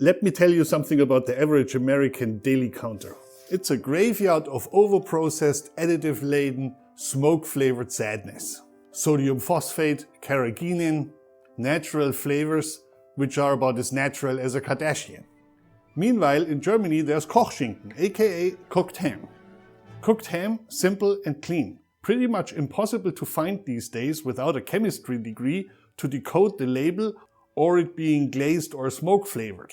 Let me tell you something about the average American daily counter. It's a graveyard of overprocessed, additive-laden, smoke-flavored sadness. Sodium phosphate, carrageenan, natural flavors, which are about as natural as a Kardashian. Meanwhile, in Germany there's Kochschinken, aka cooked ham. Cooked ham, simple and clean. Pretty much impossible to find these days without a chemistry degree to decode the label or it being glazed or smoke flavored.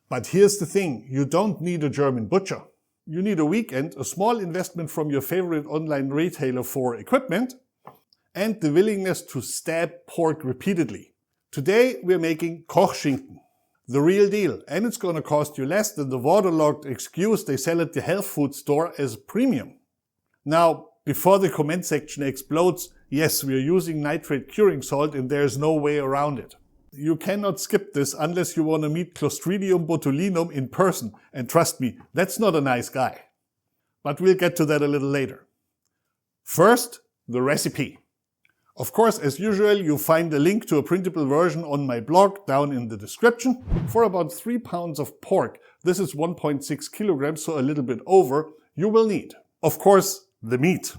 But here's the thing, you don't need a German butcher. You need a weekend, a small investment from your favorite online retailer for equipment, and the willingness to stab pork repeatedly. Today we're making Kochschinken. The real deal, and it's gonna cost you less than the waterlogged excuse they sell at the health food store as premium. Now, before the comment section explodes, yes, we are using nitrate curing salt and there's no way around it. You cannot skip this unless you want to meet Clostridium botulinum in person, and trust me, that's not a nice guy. But we'll get to that a little later. First, the recipe. Of course, as usual, you'll find a link to a printable version on my blog down in the description. For about 3 pounds of pork, this is 1.6 kilograms, so a little bit over, you will need, of course, the meat.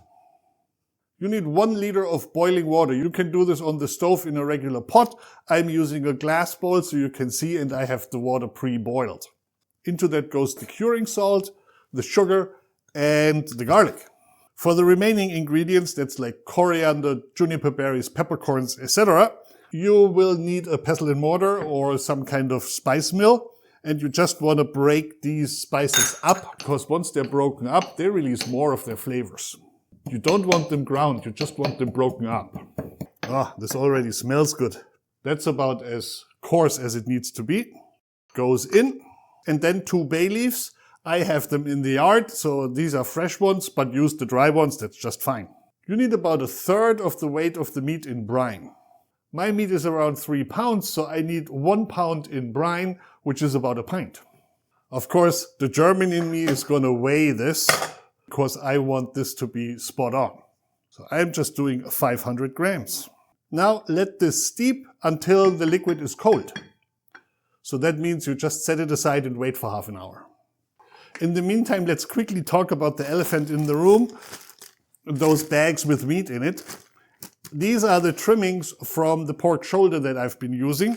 You need 1 liter of boiling water. You can do this on the stove in a regular pot. I'm using a glass bowl so you can see, and I have the water pre-boiled. Into that goes the curing salt, the sugar, and the garlic. For the remaining ingredients, that's like coriander, juniper berries, peppercorns, etc., you will need a pestle and mortar or some kind of spice mill. And you just want to break these spices up, because once they're broken up, they release more of their flavors. You don't want them ground, you just want them broken up. Ah, this already smells good. That's about as coarse as it needs to be. Goes in. And then 2 bay leaves. I have them in the yard, so these are fresh ones, but use the dry ones, that's just fine. You need about 1/3 of the weight of the meat in brine. My meat is around 3 pounds, so I need 1 pound in brine, which is about a pint. Of course, the German in me is gonna weigh this, because I want this to be spot on. So I'm just doing 500 grams. Now let this steep until the liquid is cold. So that means you just set it aside and wait for half an hour. In the meantime, let's quickly talk about the elephant in the room, those bags with meat in it. These are the trimmings from the pork shoulder that I've been using.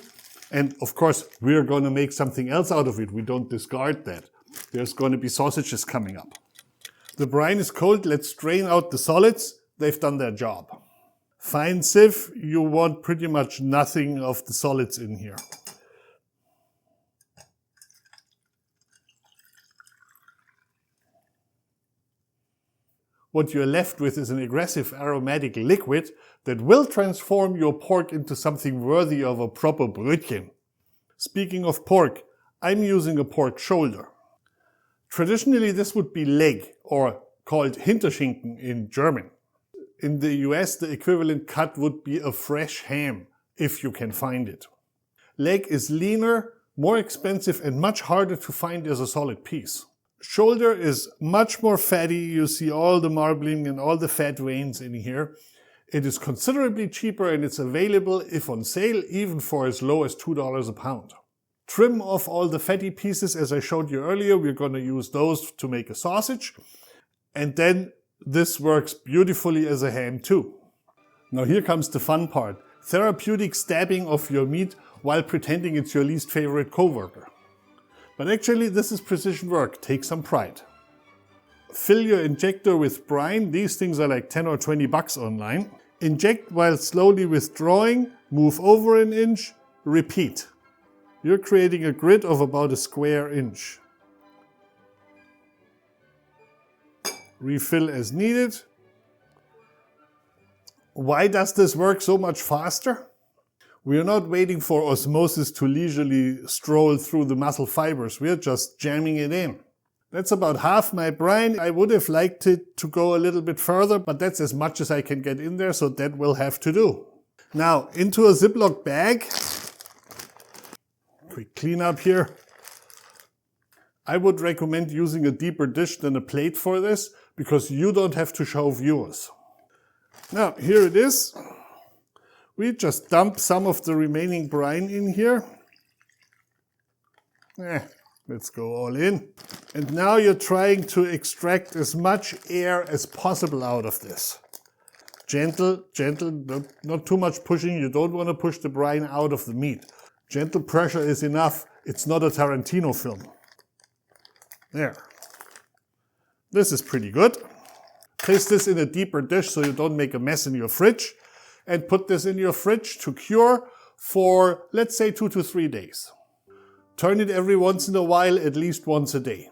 And of course, we're going to make something else out of it. We don't discard that. There's going to be sausages coming up. The brine is cold. Let's strain out the solids. They've done their job. Fine sieve, you want pretty much nothing of the solids in here. What you're left with is an aggressive aromatic liquid that will transform your pork into something worthy of a proper Brötchen. Speaking of pork, I'm using a pork shoulder. Traditionally this would be leg, or called Hinterschinken in German. In the US the equivalent cut would be a fresh ham, if you can find it. Leg is leaner, more expensive and much harder to find as a solid piece. Shoulder is much more fatty, you see all the marbling and all the fat veins in here. It is considerably cheaper and it's available, if on sale, even for as low as $2 a pound. Trim off all the fatty pieces as I showed you earlier, we're going to use those to make a sausage. And then this works beautifully as a ham too. Now here comes the fun part. Therapeutic stabbing of your meat while pretending it's your least favorite coworker. But actually this is precision work, take some pride. Fill your injector with brine, these things are like 10 or 20 bucks online. Inject while slowly withdrawing, move over an inch, repeat. You're creating a grid of about a square inch. Refill as needed. Why does this work so much faster? We are not waiting for osmosis to leisurely stroll through the muscle fibers, we are just jamming it in. That's about half my brine. I would have liked it to go a little bit further, but that's as much as I can get in there, so that will have to do. Now, into a Ziploc bag. Quick cleanup here. I would recommend using a deeper dish than a plate for this, because you don't have to show viewers. Now, here it is. We just dump some of the remaining brine in here. Let's go all in. And now you're trying to extract as much air as possible out of this. Gentle, gentle, not too much pushing. You don't want to push the brine out of the meat. Gentle pressure is enough. It's not a Tarantino film. There. This is pretty good. Place this in a deeper dish so you don't make a mess in your fridge. And put this in your fridge to cure for, let's say, 2 to 3 days. Turn it every once in a while, at least once a day.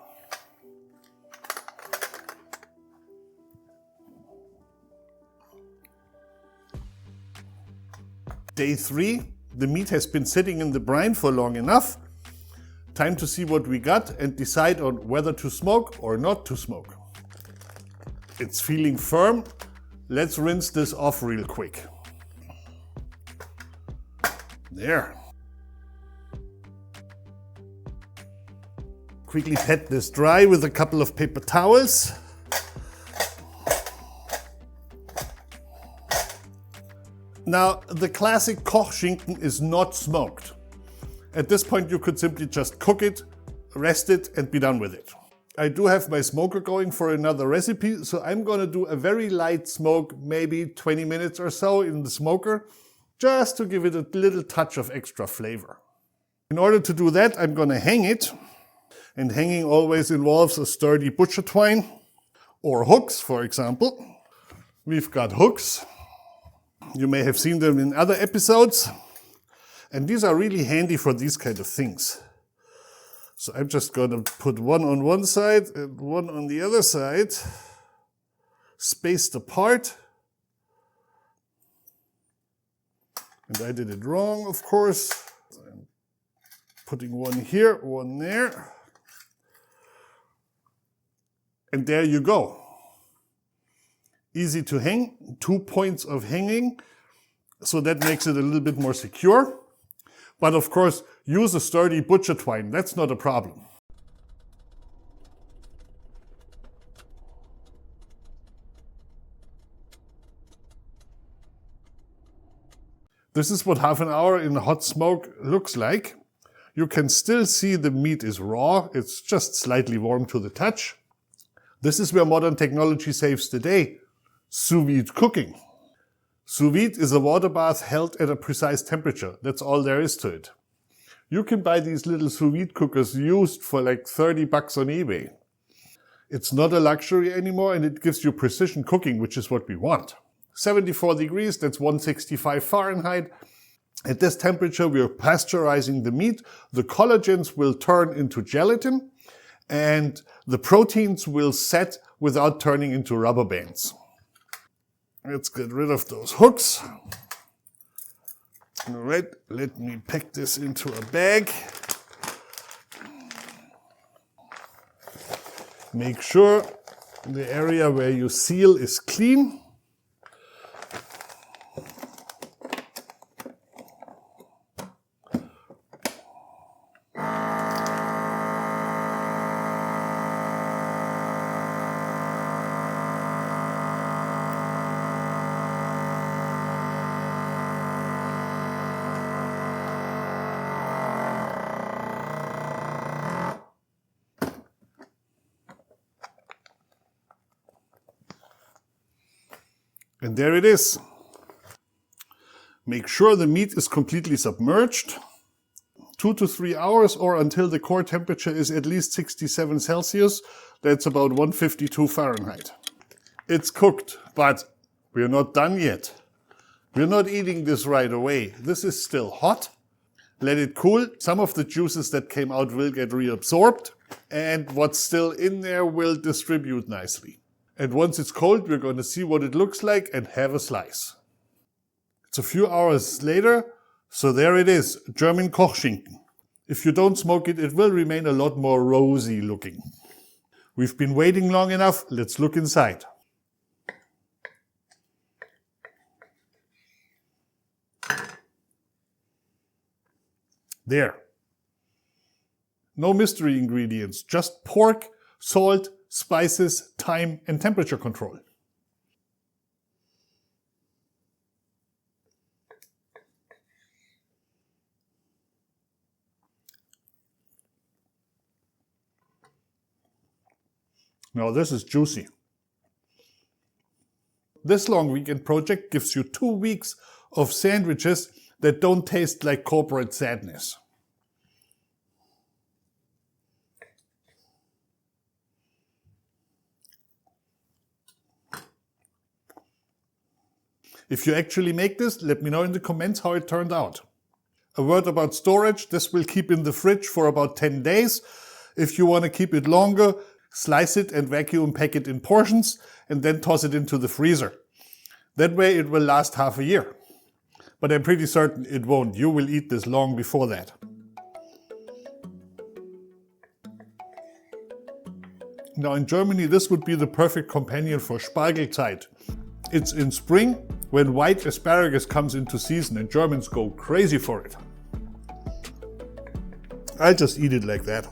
Day 3, the meat has been sitting in the brine for long enough. Time to see what we got and decide on whether to smoke or not to smoke. It's feeling firm. Let's rinse this off real quick. There. Quickly pat this dry with a couple of paper towels. Now, the classic Kochschinken is not smoked. At this point you could simply just cook it, rest it and be done with it. I do have my smoker going for another recipe, so I'm gonna do a very light smoke, maybe 20 minutes or so in the smoker, just to give it a little touch of extra flavor. In order to do that, I'm gonna hang it. And hanging always involves a sturdy butcher twine or hooks, for example. We've got hooks. You may have seen them in other episodes. And these are really handy for these kind of things. So I'm just going to put one on one side and one on the other side, spaced apart. And I did it wrong, of course. I'm putting one here, one there. And there you go. Easy to hang, 2 points of hanging, so that makes it a little bit more secure. But of course, use a sturdy butcher twine, that's not a problem. This is what half an hour in hot smoke looks like. You can still see the meat is raw, it's just slightly warm to the touch. This is where modern technology saves the day. Sous vide cooking. Sous vide is a water bath held at a precise temperature. That's all there is to it. You can buy these little sous vide cookers used for like 30 bucks on eBay. It's not a luxury anymore and it gives you precision cooking, which is what we want. 74 degrees, that's 165 Fahrenheit. At this temperature, we are pasteurizing the meat. The collagens will turn into gelatin and the proteins will set without turning into rubber bands. Let's get rid of those hooks. All right, let me pack this into a bag. Make sure the area where you seal is clean. And there it is. Make sure the meat is completely submerged. 2 to 3 hours or until the core temperature is at least 67 Celsius. That's about 152 Fahrenheit. It's cooked, but we're not done yet. We're not eating this right away. This is still hot. Let it cool. Some of the juices that came out will get reabsorbed and what's still in there will distribute nicely. And once it's cold, we're going to see what it looks like and have a slice. It's a few hours later, so there it is, German Kochschinken. If you don't smoke it, it will remain a lot more rosy looking. We've been waiting long enough, let's look inside. There. No mystery ingredients, just pork, salt, spices, thyme and temperature control. Now this is juicy. This long weekend project gives you 2 weeks of sandwiches that don't taste like corporate sadness. If you actually make this, let me know in the comments how it turned out. A word about storage: this will keep in the fridge for about 10 days. If you want to keep it longer, slice it and vacuum pack it in portions and then toss it into the freezer. That way it will last half a year. But I'm pretty certain it won't. You will eat this long before that. Now in Germany this would be the perfect companion for Spargelzeit. It's in spring when white asparagus comes into season and Germans go crazy for it. I just eat it like that.